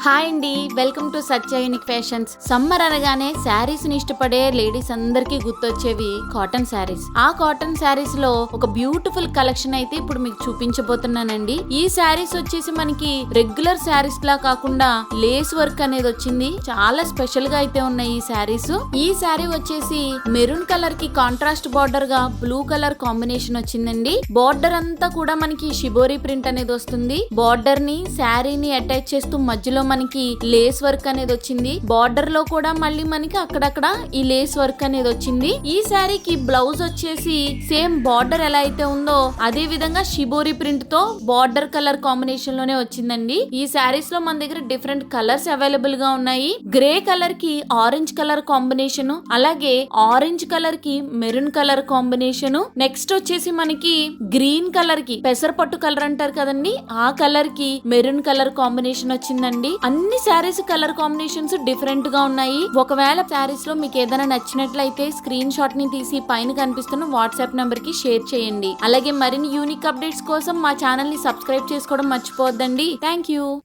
Hi అండి, welcome to Satya unique fashions. Summer అనగానే శారీస్ ని ఇష్టపడే లేడీస్ అందరికీ గుర్తొచ్చేవి కాటన్ శారీస్. ఆ కాటన్ శారీస్ లో ఒక బ్యూటిఫుల్ కలెక్షన్ అయితే ఇప్పుడు మీకు చూపించబోతున్నానండి. ఈ శారీస్ వచ్చేసి మనకి రెగ్యులర్ శారీస్ లా కాకుండా లేస్ వర్క్ అనేది వచ్చింది. చాలా స్పెషల్ గా అయితే ఉన్నాయి ఈ శారీస్. ఈ శారీ వచ్చేసి మెరూన్ కలర్ కి కాంట్రాస్ట్ బార్డర్ గా బ్లూ కలర్ కాంబినేషన్ వచ్చిందండి. బార్డర్ అంతా కూడా మనకి షిబోరి ప్రింట్ అనేది వస్తుంది. బార్డర్ ని శారీని అటాచ్ చేస్తూ మధ్యలో మనకి లేస్ వర్క్ అనేది వచ్చింది. బార్డర్ లో కూడా మళ్ళీ మనకి అక్కడక్కడ ఈ లేస్ వర్క్ అనేది వచ్చింది. ఈ శారీకి బ్లౌజ్ వచ్చేసి సేమ్ బార్డర్ ఎలా అయితే ఉందో అదే విధంగా షిబోరి ప్రింట్ తో బార్డర్ కలర్ కాంబినేషన్ లోనే వచ్చిందండి. ఈ శారీస్ లో మన దగ్గర డిఫరెంట్ కలర్స్ అవైలబుల్ గా ఉన్నాయి. గ్రే కలర్ కి ఆరెంజ్ కలర్ కాంబినేషన్, అలాగే ఆరెంజ్ కలర్ కి మెరూన్ కలర్ కాంబినేషన్, నెక్స్ట్ వచ్చేసి మనకి గ్రీన్ కలర్ కి పెసరపట్టు కలర్ అంటారు కదండి, ఆ కలర్ కి మెరూన్ కలర్ కాంబినేషన్ వచ్చిందండి. అన్ని శారీస్ కలర్ కాంబినేషన్స్ డిఫరెంట్ గా ఉన్నాయి. ఒకవేళ శారీస్ లో మీకు ఏదైనా నచ్చినట్లయితే స్క్రీన్ షాట్ ని తీసి పైన కనిపిస్తున్న వాట్సాప్ నంబర్ కి షేర్ చేయండి. అలాగే మరిన్ని యూనిక్ అప్డేట్స్ కోసం మా ఛానల్ ని సబ్స్క్రైబ్ చేసుకోవడం మర్చిపోవద్దండి. Thank you.